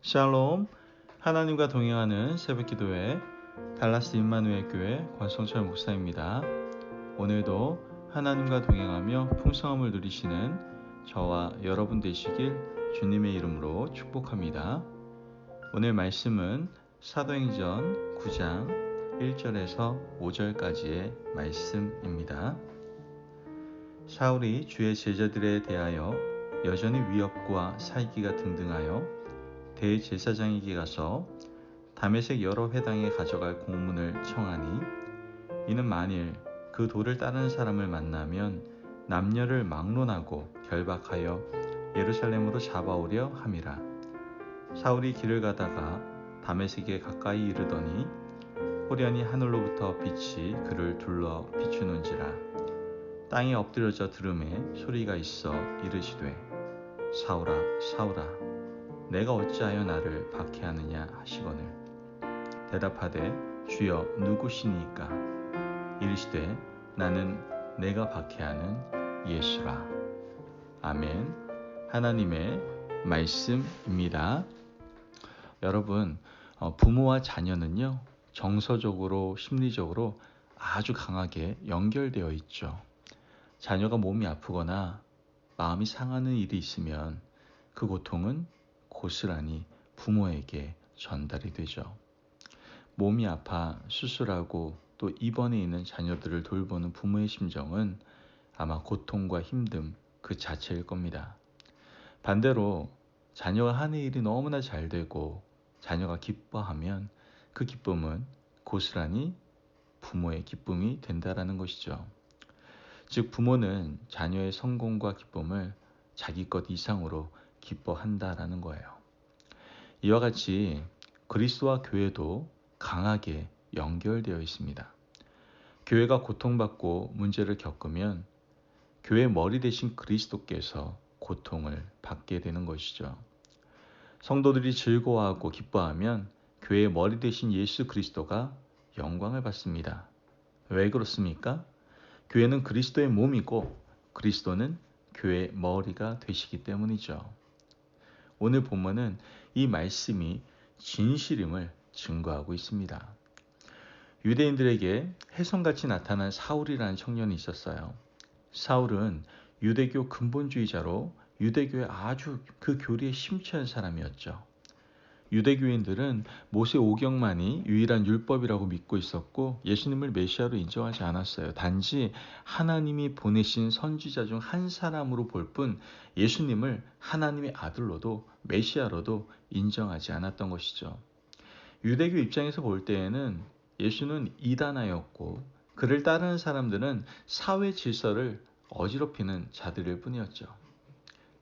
샬롬, 하나님과 동행하는 새벽기도회 달라스 임마누엘 교회 권성철 목사입니다. 오늘도 하나님과 동행하며 풍성함을 누리시는 저와 여러분 되시길 주님의 이름으로 축복합니다. 오늘 말씀은 사도행전 9장 1절에서 5절까지의 말씀입니다. 사울이 주의 제자들에 대하여 여전히 위협과 살기가 등등하여 대제사장에게 가서 다메섹 여러 회당에 가져갈 공문을 청하니 이는 만일 그 도를 따르는 사람을 만나면 남녀를 막론하고 결박하여 예루살렘으로 잡아오려 함이라. 사울이 길을 가다가 다메섹에 가까이 이르더니 호련히 하늘로부터 빛이 그를 둘러 비추는지라. 땅에 엎드려져 들음에 소리가 있어 이르시되 사울아 사울아 내가 어찌하여 나를 박해하느냐 하시거늘 대답하되 주여 누구시니까 이르시되 나는 내가 박해하는 예수라. 아멘. 하나님의 말씀입니다. 여러분, 부모와 자녀는요 정서적으로 심리적으로 아주 강하게 연결되어 있죠. 자녀가 몸이 아프거나 마음이 상하는 일이 있으면 그 고통은 고스란히 부모에게 전달이 되죠. 몸이 아파 수술하고 또 입원해 있는 자녀들을 돌보는 부모의 심정은 아마 고통과 힘듦 그 자체일 겁니다. 반대로 자녀가 하는 일이 너무나 잘 되고 자녀가 기뻐하면 그 기쁨은 고스란히 부모의 기쁨이 된다라는 것이죠. 즉 부모는 자녀의 성공과 기쁨을 자기 것 이상으로 기뻐한다라는 거예요. 이와 같이 그리스도와 교회도 강하게 연결되어 있습니다. 교회가 고통받고 문제를 겪으면 교회 머리 대신 그리스도께서 고통을 받게 되는 것이죠. 성도들이 즐거워하고 기뻐하면 교회의 머리 대신 예수 그리스도가 영광을 받습니다. 왜 그렇습니까? 교회는 그리스도의 몸이고 그리스도는 교회의 머리가 되시기 때문이죠. 오늘 본문은 이 말씀이 진실임을 증거하고 있습니다. 유대인들에게 혜성같이 나타난 사울이라는 청년이 있었어요. 사울은 유대교 근본주의자로 유대교의 아주 그 교리에 심취한 사람이었죠. 유대교인들은 모세 오경만이 유일한 율법이라고 믿고 있었고 예수님을 메시아로 인정하지 않았어요. 단지 하나님이 보내신 선지자 중 한 사람으로 볼 뿐 예수님을 하나님의 아들로도 메시아로도 인정하지 않았던 것이죠. 유대교 입장에서 볼 때에는 예수는 이단아였고 그를 따르는 사람들은 사회 질서를 어지럽히는 자들일 뿐이었죠.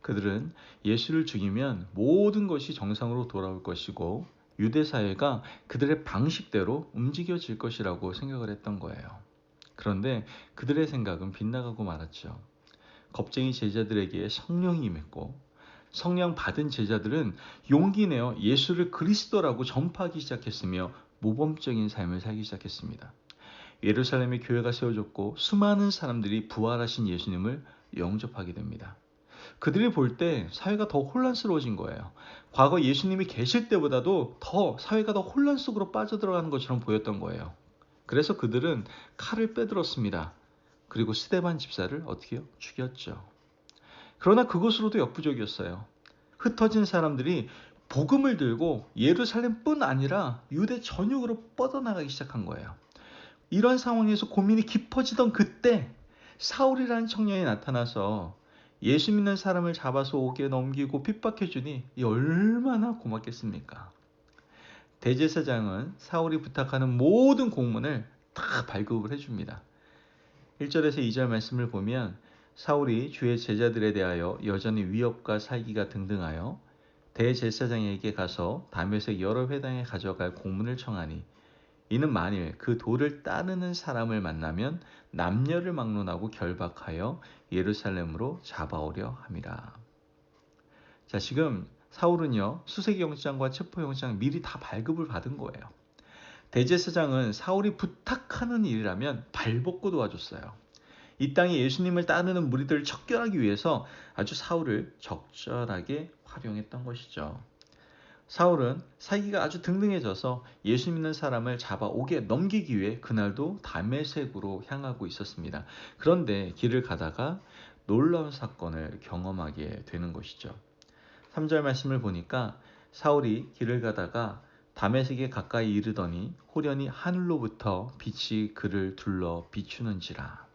그들은 예수를 죽이면 모든 것이 정상으로 돌아올 것이고 유대 사회가 그들의 방식대로 움직여질 것이라고 생각을 했던 거예요. 그런데 그들의 생각은 빗나가고 말았죠. 겁쟁이 제자들에게 성령이 임했고 성령 받은 제자들은 용기 내어 예수를 그리스도라고 전파하기 시작했으며 모범적인 삶을 살기 시작했습니다. 예루살렘에 교회가 세워졌고 수많은 사람들이 부활하신 예수님을 영접하게 됩니다. 그들이 볼 때 사회가 더 혼란스러워진 거예요. 과거 예수님이 계실 때보다도 더 사회가 더 혼란 속으로 빠져들어가는 것처럼 보였던 거예요. 그래서 그들은 칼을 빼들었습니다. 그리고 스데반 집사를 어떻게 해요? 죽였죠. 그러나 그것으로도 역부족이었어요. 흩어진 사람들이 복음을 들고 예루살렘뿐 아니라 유대 전역으로 뻗어나가기 시작한 거예요. 이런 상황에서 고민이 깊어지던 그때 사울이라는 청년이 나타나서 예수 믿는 사람을 잡아서 옥에 넘기고 핍박해주니 이 얼마나 고맙겠습니까? 대제사장은 사울이 부탁하는 모든 공문을 다 발급을 해줍니다. 1절에서 2절 말씀을 보면 사울이 주의 제자들에 대하여 여전히 위협과 살기가 등등하여 대제사장에게 가서 다메섹 여러 회당에 가져갈 공문을 청하니 이는 만일 그 도를 따르는 사람을 만나면 남녀를 막론하고 결박하여 예루살렘으로 잡아오려 함이라. 자, 지금 사울은요 수색영장과 체포영장 미리 다 발급을 받은 거예요. 대제사장은 사울이 부탁하는 일이라면 발벗고 도와줬어요. 이 땅에 예수님을 따르는 무리들을 척결하기 위해서 아주 사울을 적절하게 활용했던 것이죠. 사울은 사기가 아주 등등해져서 예수 믿는 사람을 잡아 옥에 넘기기 위해 그날도 다메섹으로 향하고 있었습니다. 그런데 길을 가다가 놀라운 사건을 경험하게 되는 것이죠. 3절 말씀을 보니까 사울이 길을 가다가 다메섹에 가까이 이르더니 호련히 하늘로부터 빛이 그를 둘러 비추는지라.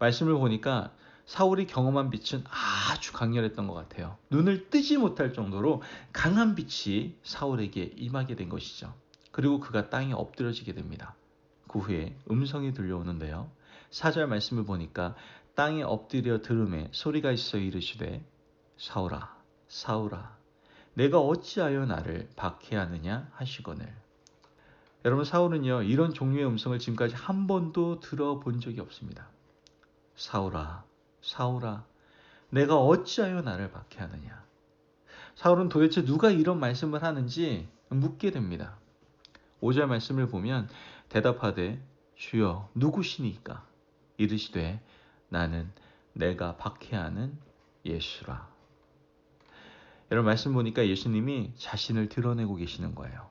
말씀을 보니까 사울이 경험한 빛은 아주 강렬했던 것 같아요. 눈을 뜨지 못할 정도로 강한 빛이 사울에게 임하게 된 것이죠. 그리고 그가 땅에 엎드려지게 됩니다. 그 후에 음성이 들려오는데요. 4절 말씀을 보니까 땅에 엎드려 들음에 소리가 있어 이르시되 사울아 사울아 내가 어찌하여 나를 박해하느냐 하시거늘. 여러분, 사울은요 이런 종류의 음성을 지금까지 한 번도 들어본 적이 없습니다. 사울아 사울아 내가 어찌하여 나를 박해하느냐. 사울은 도대체 누가 이런 말씀을 하는지 묻게 됩니다. 5절 말씀을 보면 대답하되 주여 누구시니까 이르시되 나는 내가 박해하는 예수라. 여러분, 말씀 보니까 예수님이 자신을 드러내고 계시는 거예요.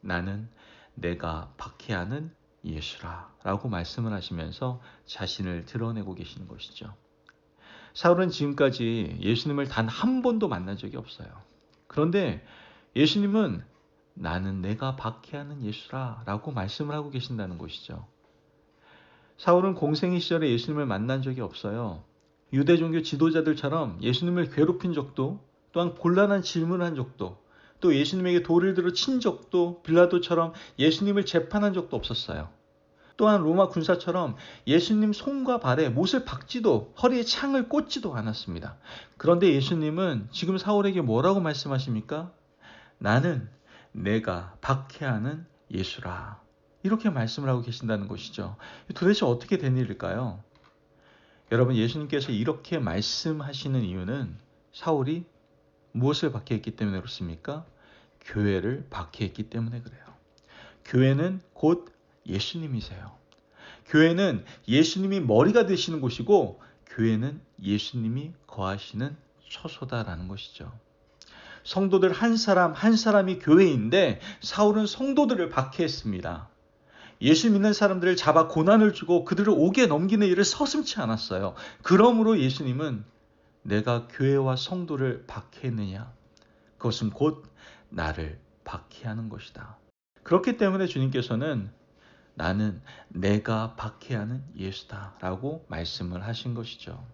나는 내가 박해하는 예수라 라고 말씀을 하시면서 자신을 드러내고 계시는 것이죠. 사울은 지금까지 예수님을 단 한 번도 만난 적이 없어요. 그런데 예수님은 나는 내가 박해하는 예수라 라고 말씀을 하고 계신다는 것이죠. 사울은 공생의 시절에 예수님을 만난 적이 없어요. 유대 종교 지도자들처럼 예수님을 괴롭힌 적도, 또한 곤란한 질문을 한 적도, 또 예수님에게 돌을 들어 친 적도, 빌라도처럼 예수님을 재판한 적도 없었어요. 또한 로마 군사처럼 예수님 손과 발에 못을 박지도 허리에 창을 꽂지도 않았습니다. 그런데 예수님은 지금 사울에게 뭐라고 말씀하십니까? 나는 내가 박해하는 예수라. 이렇게 말씀을 하고 계신다는 것이죠. 도대체 어떻게 된 일일까요? 여러분, 예수님께서 이렇게 말씀하시는 이유는 사울이 무엇을 박해했기 때문에 그렇습니까? 교회를 박해했기 때문에 그래요. 교회는 곧 예수님이세요. 교회는 예수님이 머리가 되시는 곳이고 교회는 예수님이 거하시는 처소다라는 것이죠. 성도들 한 사람 한 사람이 교회인데 사울은 성도들을 박해했습니다. 예수 믿는 사람들을 잡아 고난을 주고 그들을 옥에 넘기는 일을 서슴지 않았어요. 그러므로 예수님은 내가 교회와 성도를 박해했느냐? 그것은 곧 나를 박해하는 것이다. 그렇기 때문에 주님께서는 나는 내가 박해하는 예수다 라고 말씀을 하신 것이죠.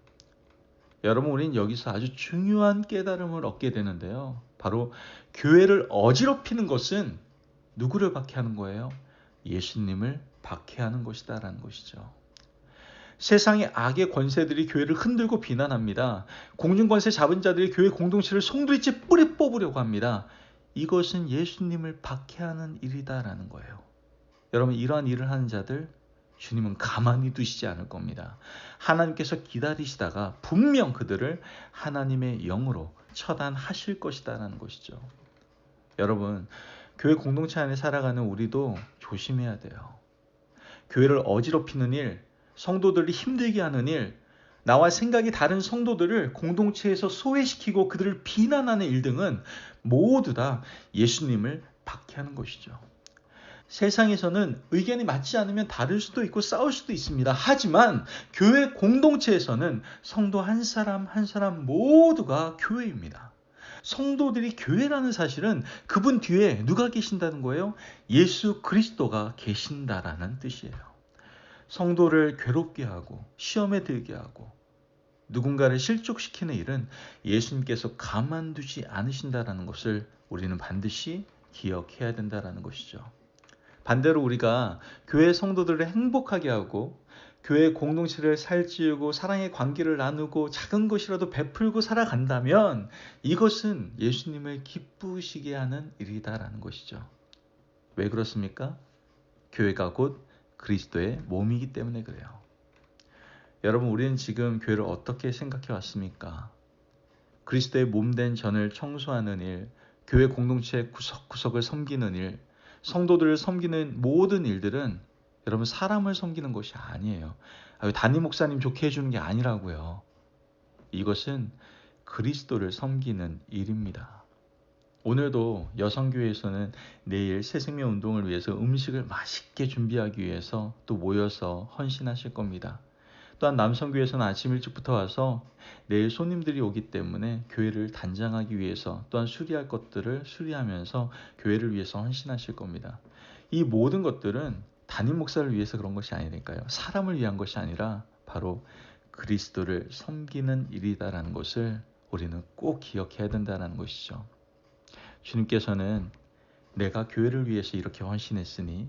여러분, 우리는 여기서 아주 중요한 깨달음을 얻게 되는데요. 바로 교회를 어지럽히는 것은 누구를 박해하는 거예요? 예수님을 박해하는 것이다 라는 것이죠. 세상의 악의 권세들이 교회를 흔들고 비난합니다. 공중권세 잡은 자들이 교회 공동체를 송두리째 뿌리 뽑으려고 합니다. 이것은 예수님을 박해하는 일이다라는 거예요. 여러분, 이러한 일을 하는 자들 주님은 가만히 두시지 않을 겁니다. 하나님께서 기다리시다가 분명 그들을 하나님의 영으로 처단하실 것이다라는 것이죠. 여러분, 교회 공동체 안에 살아가는 우리도 조심해야 돼요. 교회를 어지럽히는 일, 성도들이 힘들게 하는 일, 나와 생각이 다른 성도들을 공동체에서 소외시키고 그들을 비난하는 일 등은 모두 다 예수님을 박해하는 것이죠. 세상에서는 의견이 맞지 않으면 다를 수도 있고 싸울 수도 있습니다. 하지만 교회 공동체에서는 성도 한 사람 한 사람 모두가 교회입니다. 성도들이 교회라는 사실은 그분 뒤에 누가 계신다는 거예요? 예수 그리스도가 계신다라는 뜻이에요. 성도를 괴롭게 하고 시험에 들게 하고 누군가를 실족시키는 일은 예수님께서 가만두지 않으신다라는 것을 우리는 반드시 기억해야 된다라는 것이죠. 반대로 우리가 교회 성도들을 행복하게 하고 교회 공동체를 살찌우고 사랑의 관계를 나누고 작은 것이라도 베풀고 살아간다면 이것은 예수님을 기쁘시게 하는 일이다라는 것이죠. 왜 그렇습니까? 교회가 곧 그리스도의 몸이기 때문에 그래요. 여러분, 우리는 지금 교회를 어떻게 생각해 왔습니까? 그리스도의 몸된 전을 청소하는 일, 교회 공동체 구석구석을 섬기는 일, 성도들을 섬기는 모든 일들은 여러분 사람을 섬기는 것이 아니에요. 담임 목사님 좋게 해주는 게 아니라고요. 이것은 그리스도를 섬기는 일입니다. 오늘도 여성교회에서는 내일 새생명 운동을 위해서 음식을 맛있게 준비하기 위해서 또 모여서 헌신하실 겁니다. 또한 남성교회에서는 아침 일찍부터 와서 내일 손님들이 오기 때문에 교회를 단장하기 위해서 또한 수리할 것들을 수리하면서 교회를 위해서 헌신하실 겁니다. 이 모든 것들은 담임 목사를 위해서 그런 것이 아니니까요. 사람을 위한 것이 아니라 바로 그리스도를 섬기는 일이다라는 것을 우리는 꼭 기억해야 된다는 것이죠. 주님께서는 내가 교회를 위해서 이렇게 헌신했으니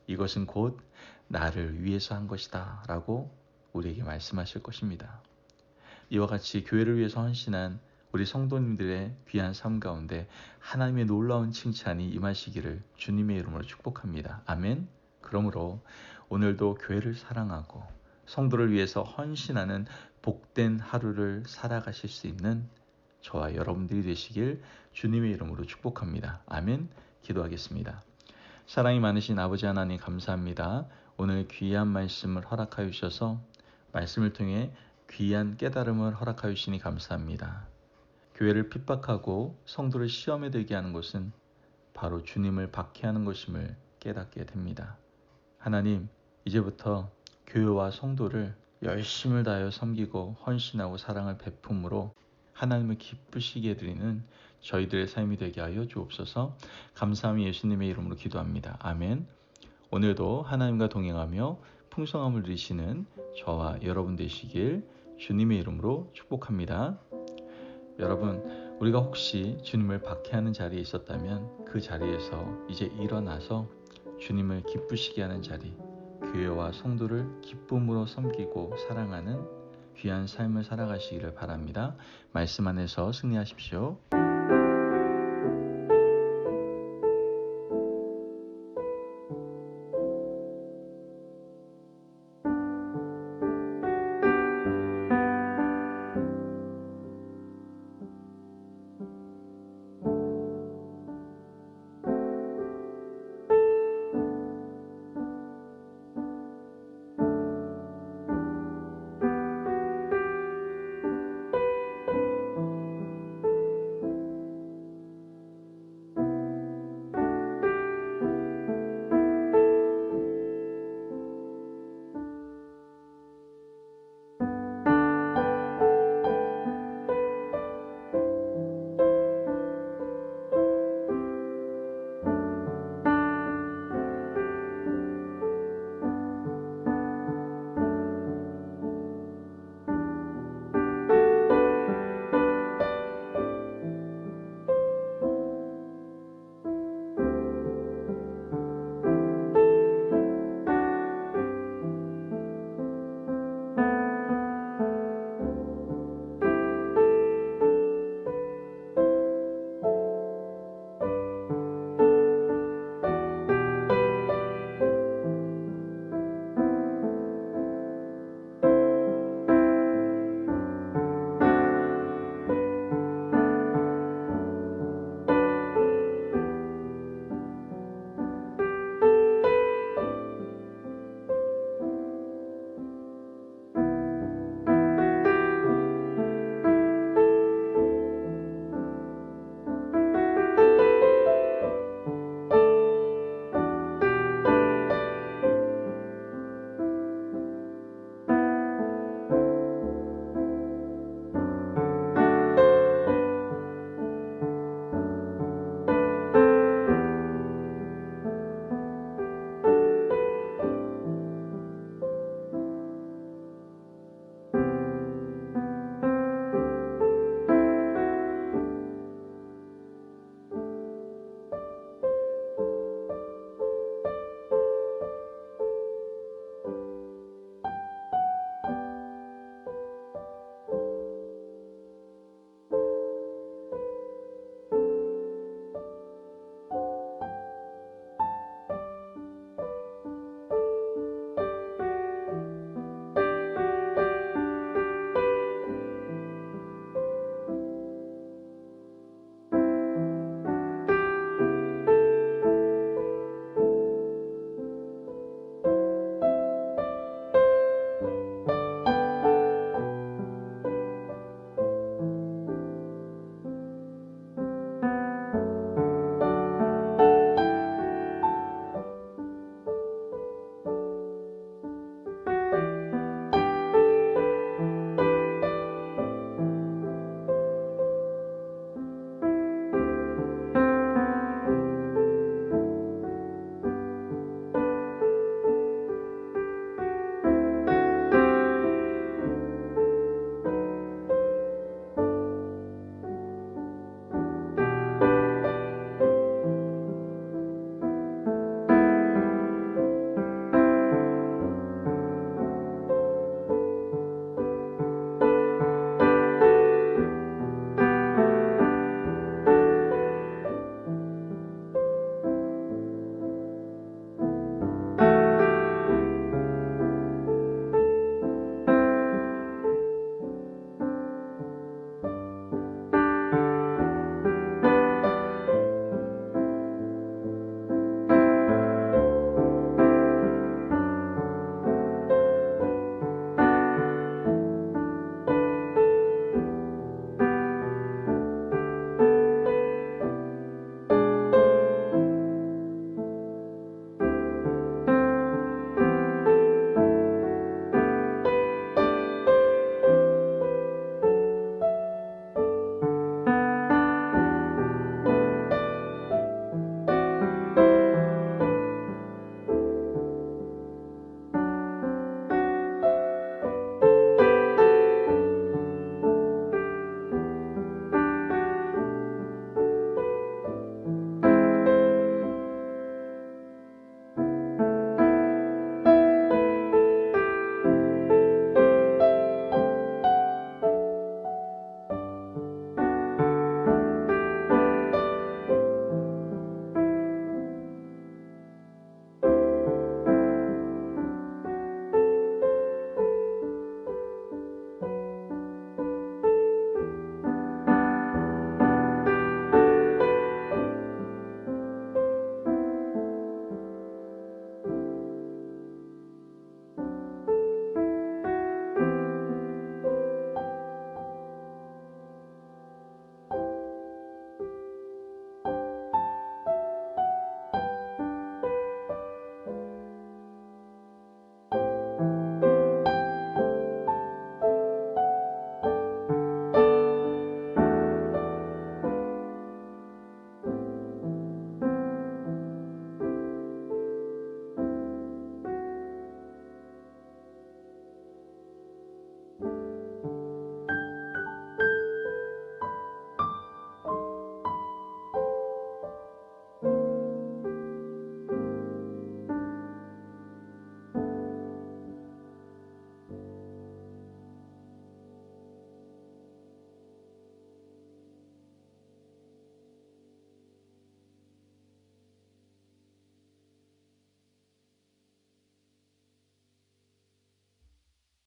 이것은 곧 나를 위해서 한 것이다 라고 우리에게 말씀하실 것입니다. 이와 같이 교회를 위해서 헌신한 우리 성도님들의 귀한 삶 가운데 하나님의 놀라운 칭찬이 임하시기를 주님의 이름으로 축복합니다. 아멘. 그러므로 오늘도 교회를 사랑하고 성도를 위해서 헌신하는 복된 하루를 살아가실 수 있는 저와 여러분들이 되시길 주님의 이름으로 축복합니다. 아멘. 기도하겠습니다. 사랑이 많으신 아버지 하나님 감사합니다. 오늘 귀한 말씀을 허락하여 주셔서 말씀을 통해 귀한 깨달음을 허락하여 주시니 감사합니다. 교회를 핍박하고 성도를 시험에 들게 하는 것은 바로 주님을 박해하는 것임을 깨닫게 됩니다. 하나님, 이제부터 교회와 성도를 열심을 다하여 섬기고 헌신하고 사랑을 베품으로 하나님을 기쁘시게 해드리는 저희들의 삶이 되게 하여 주옵소서. 감사함이 예수님의 이름으로 기도합니다. 아멘. 오늘도 하나님과 동행하며 풍성함을 누리시는 저와 여러분 되시길 주님의 이름으로 축복합니다. 여러분, 우리가 혹시 주님을 박해하는 자리에 있었다면 그 자리에서 이제 일어나서 주님을 기쁘시게 하는 자리, 교회와 성도를 기쁨으로 섬기고 사랑하는 귀한 삶을 살아가시기를 바랍니다. 말씀 안에서 승리하십시오.